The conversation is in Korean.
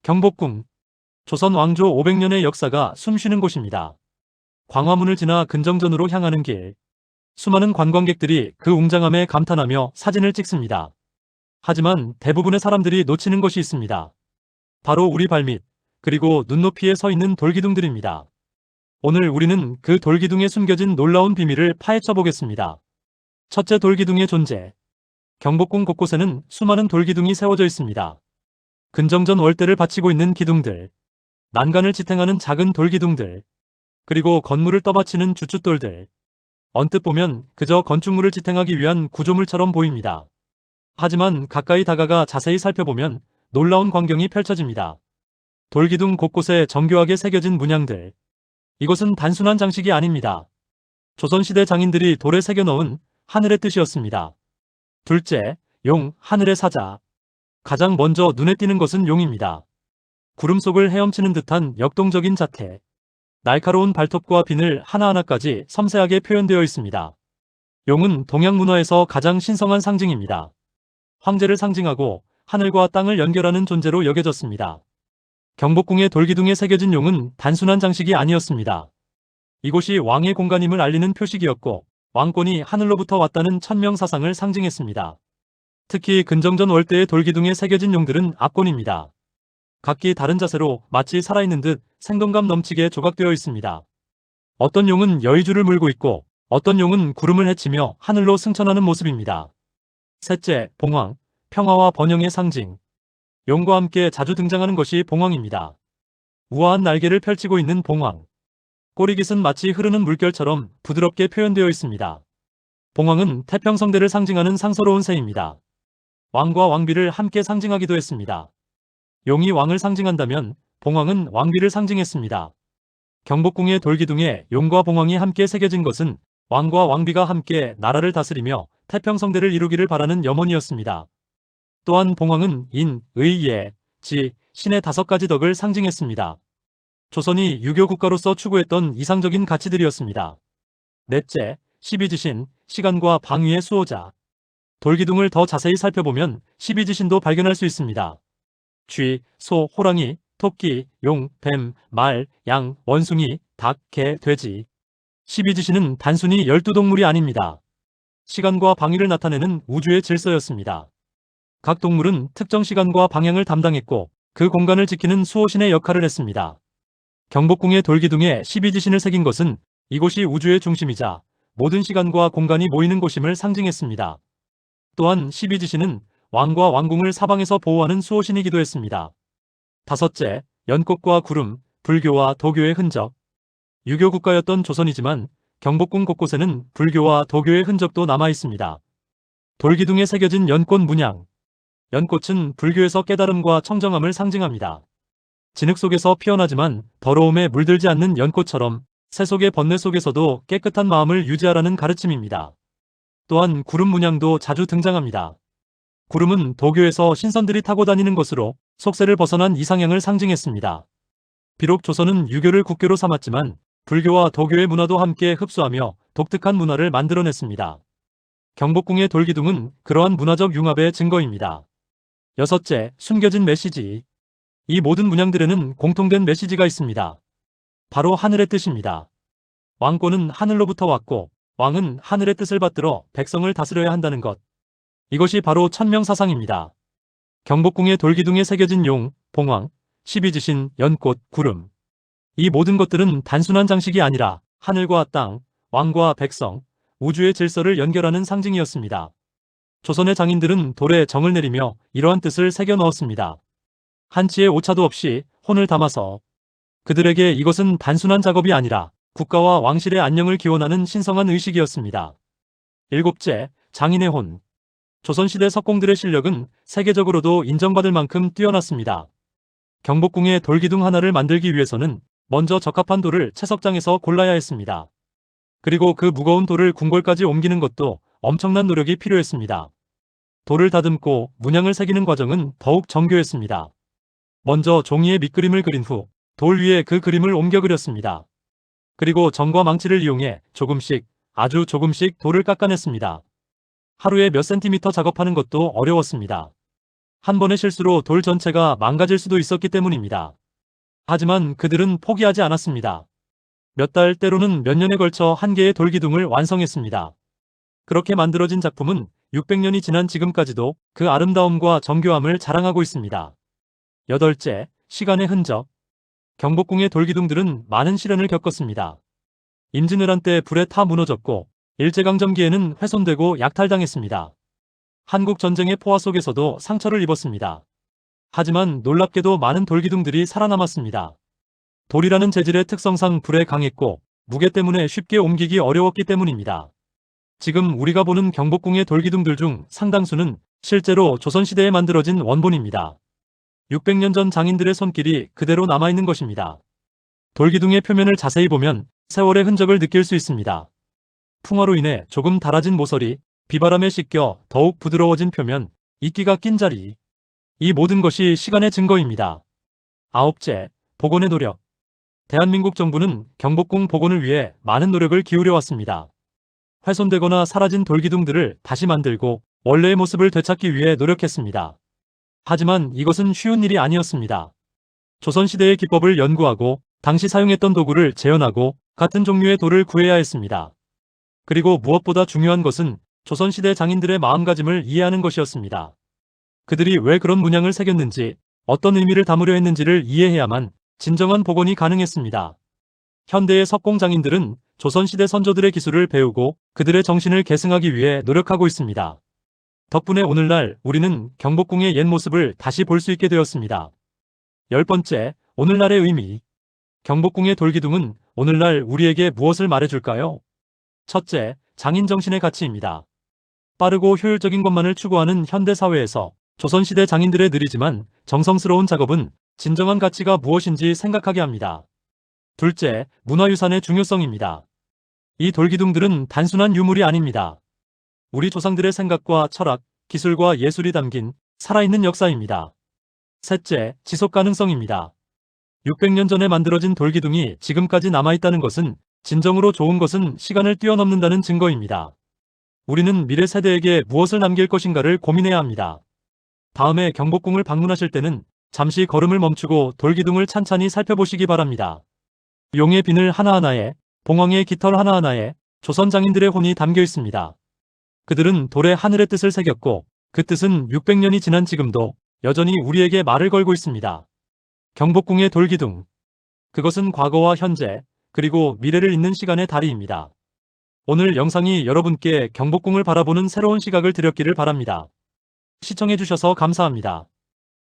경복궁, 조선 왕조 500년의 역사가 숨쉬는 곳입니다. 광화문을 지나 근정전으로 향하는 길, 수많은 관광객들이 그 웅장함에 감탄하며 사진을 찍습니다. 하지만 대부분의 사람들이 놓치는 것이 있습니다. 바로 우리 발밑, 그리고 눈높이에 서 있는 돌기둥들입니다. 오늘 우리는 그 돌기둥에 숨겨진 놀라운 비밀을 파헤쳐 보겠습니다. 첫째, 돌기둥의 존재. 경복궁 곳곳에는 수많은 돌기둥이 세워져 있습니다. 근정전 월대를 바치고 있는 기둥들, 난간을 지탱하는 작은 돌기둥들, 그리고 건물을 떠받치는 주춧돌들. 언뜻 보면 그저 건축물을 지탱하기 위한 구조물처럼 보입니다. 하지만 가까이 다가가 자세히 살펴보면 놀라운 광경이 펼쳐집니다. 돌기둥 곳곳에 정교하게 새겨진 문양들. 이것은 단순한 장식이 아닙니다. 조선시대 장인들이 돌에 새겨넣은 하늘의 뜻이었습니다. 둘째, 용, 하늘의 사자. 가장 먼저 눈에 띄는 것은 용입니다. 구름 속을 헤엄치는 듯한 역동적인 자태. 날카로운 발톱과 비늘 하나하나까지 섬세하게 표현되어 있습니다. 용은 동양 문화에서 가장 신성한 상징입니다. 황제를 상징하고 하늘과 땅을 연결하는 존재로 여겨졌습니다. 경복궁의 돌기둥에 새겨진 용은 단순한 장식이 아니었습니다. 이곳이 왕의 공간임을 알리는 표식이었고, 왕권이 하늘로부터 왔다는 천명사상을 상징했습니다. 특히 근정전 월대의 돌기둥에 새겨진 용들은 압권입니다. 각기 다른 자세로 마치 살아있는 듯 생동감 넘치게 조각되어 있습니다. 어떤 용은 여의주를 물고 있고, 어떤 용은 구름을 헤치며 하늘로 승천하는 모습입니다. 셋째, 봉황, 평화와 번영의 상징. 용과 함께 자주 등장하는 것이 봉황입니다. 우아한 날개를 펼치고 있는 봉황. 꼬리깃은 마치 흐르는 물결처럼 부드럽게 표현되어 있습니다. 봉황은 태평성대를 상징하는 상서로운 새입니다. 왕과 왕비를 함께 상징하기도 했습니다. 용이 왕을 상징한다면 봉황은 왕비를 상징했습니다. 경복궁의 돌기둥에 용과 봉황이 함께 새겨진 것은 왕과 왕비가 함께 나라를 다스리며 태평성대를 이루기를 바라는 염원이었습니다. 또한 봉황은 인, 의, 예, 지, 신의 5가지 덕을 상징했습니다. 조선이 유교 국가로서 추구했던 이상적인 가치들이었습니다. 넷째, 12지신, 시간과 방위의 수호자. 돌기둥을 더 자세히 살펴보면 12지신도 발견할 수 있습니다. 쥐, 소, 호랑이, 토끼, 용, 뱀, 말, 양, 원숭이, 닭, 개, 돼지. 12지신은 단순히 12동물이 아닙니다. 시간과 방위를 나타내는 우주의 질서였습니다. 각 동물은 특정 시간과 방향을 담당했고 그 공간을 지키는 수호신의 역할을 했습니다. 경복궁의 돌기둥에 12지신을 새긴 것은 이곳이 우주의 중심이자 모든 시간과 공간이 모이는 곳임을 상징했습니다. 또한 12지신은 왕과 왕궁을 사방에서 보호하는 수호신이기도 했습니다. 다섯째, 연꽃과 구름, 불교와 도교의 흔적. 유교 국가였던 조선이지만 경복궁 곳곳에는 불교와 도교의 흔적도 남아 있습니다. 돌기둥에 새겨진 연꽃 문양. 연꽃은 불교에서 깨달음과 청정함을 상징합니다. 진흙 속에서 피어나지만 더러움에 물들지 않는 연꽃처럼 새 속의 번뇌 속에서도 깨끗한 마음을 유지하라는 가르침입니다. 또한 구름 문양도 자주 등장합니다. 구름은 도교에서 신선들이 타고 다니는 것으로 속세를 벗어난 이상향을 상징했습니다. 비록 조선은 유교를 국교로 삼았지만 불교와 도교의 문화도 함께 흡수하며 독특한 문화를 만들어냈습니다. 경복궁의 돌기둥은 그러한 문화적 융합의 증거입니다. 여섯째, 숨겨진 메시지. 이 모든 문양들에는 공통된 메시지가 있습니다. 바로 하늘의 뜻입니다. 왕권은 하늘로부터 왔고 왕은 하늘의 뜻을 받들어 백성을 다스려야 한다는 것. 이것이 바로 천명사상입니다. 경복궁의 돌기둥에 새겨진 용, 봉황, 12지신, 연꽃, 구름. 이 모든 것들은 단순한 장식이 아니라 하늘과 땅, 왕과 백성, 우주의 질서를 연결하는 상징이었습니다. 조선의 장인들은 돌에 정을 내리며 이러한 뜻을 새겨 넣었습니다. 한치의 오차도 없이 혼을 담아서. 그들에게 이것은 단순한 작업이 아니라 국가와 왕실의 안녕을 기원하는 신성한 의식이었습니다. 일곱째, 장인의 혼. 조선시대 석공들의 실력은 세계적으로도 인정받을 만큼 뛰어났습니다. 경복궁의 돌기둥 하나를 만들기 위해서는 먼저 적합한 돌을 채석장에서 골라야 했습니다. 그리고 그 무거운 돌을 궁궐까지 옮기는 것도 엄청난 노력이 필요했습니다. 돌을 다듬고 문양을 새기는 과정은 더욱 정교했습니다. 먼저 종이에 밑그림을 그린 후 돌 위에 그 그림을 옮겨 그렸습니다. 그리고 정과 망치를 이용해 조금씩, 아주 조금씩 돌을 깎아냈습니다. 하루에 몇 센티미터 작업하는 것도 어려웠습니다. 한 번의 실수로 돌 전체가 망가질 수도 있었기 때문입니다. 하지만 그들은 포기하지 않았습니다. 몇 달 때로는 몇 년에 걸쳐 한 개의 돌기둥을 완성했습니다. 그렇게 만들어진 작품은 600년이 지난 지금까지도 그 아름다움과 정교함을 자랑하고 있습니다. 여덟째, 시간의 흔적. 경복궁의 돌기둥들은 많은 시련을 겪었습니다. 임진왜란 때 불에 타 무너졌고 일제강점기에는 훼손되고 약탈당했습니다. 한국전쟁의 포화 속에서도 상처를 입었습니다. 하지만 놀랍게도 많은 돌기둥들이 살아남았습니다. 돌이라는 재질의 특성상 불에 강했고 무게 때문에 쉽게 옮기기 어려웠기 때문입니다. 지금 우리가 보는 경복궁의 돌기둥들 중 상당수는 실제로 조선시대에 만들어진 원본입니다. 600년 전 장인들의 손길이 그대로 남아있는 것입니다. 돌기둥의 표면을 자세히 보면 세월의 흔적을 느낄 수 있습니다. 풍화로 인해 조금 닳아진 모서리, 비바람에 씻겨 더욱 부드러워진 표면, 이끼가 낀 자리. 이 모든 것이 시간의 증거입니다. 아홉째, 복원의 노력. 대한민국 정부는 경복궁 복원을 위해 많은 노력을 기울여 왔습니다. 훼손되거나 사라진 돌기둥들을 다시 만들고 원래의 모습을 되찾기 위해 노력했습니다. 하지만 이것은 쉬운 일이 아니었습니다. 조선시대의 기법을 연구하고 당시 사용했던 도구를 재현하고 같은 종류의 돌을 구해야 했습니다. 그리고 무엇보다 중요한 것은 조선시대 장인들의 마음가짐을 이해하는 것이었습니다. 그들이 왜 그런 문양을 새겼는지, 어떤 의미를 담으려 했는지를 이해해야만 진정한 복원이 가능했습니다. 현대의 석공 장인들은 조선시대 선조들의 기술을 배우고 그들의 정신을 계승하기 위해 노력하고 있습니다. 덕분에 오늘날 우리는 경복궁의 옛 모습을 다시 볼 수 있게 되었습니다. 열 번째, 오늘날의 의미. 경복궁의 돌기둥은 오늘날 우리에게 무엇을 말해줄까요? 첫째, 장인 정신의 가치입니다. 빠르고 효율적인 것만을 추구하는 현대사회에서 조선시대 장인들의 느리지만 정성스러운 작업은 진정한 가치가 무엇인지 생각하게 합니다. 둘째, 문화유산의 중요성입니다. 이 돌기둥들은 단순한 유물이 아닙니다. 우리 조상들의 생각과 철학, 기술과 예술이 담긴 살아있는 역사입니다. 셋째, 지속 가능성입니다. 600년 전에 만들어진 돌기둥이 지금까지 남아있다는 것은 진정으로 좋은 것은 시간을 뛰어넘는다는 증거입니다. 우리는 미래 세대에게 무엇을 남길 것인가를 고민해야 합니다. 다음에 경복궁을 방문하실 때는 잠시 걸음을 멈추고 돌기둥을 찬찬히 살펴보시기 바랍니다. 용의 비늘 하나하나에, 봉황의 깃털 하나하나에 조선 장인들의 혼이 담겨 있습니다. 그들은 돌에 하늘의 뜻을 새겼고 그 뜻은 600년이 지난 지금도 여전히 우리에게 말을 걸고 있습니다. 경복궁의 돌기둥. 그것은 과거와 현재, 그리고 미래를 잇는 시간의 다리입니다. 오늘 영상이 여러분께 경복궁을 바라보는 새로운 시각을 드렸기를 바랍니다. 시청해주셔서 감사합니다.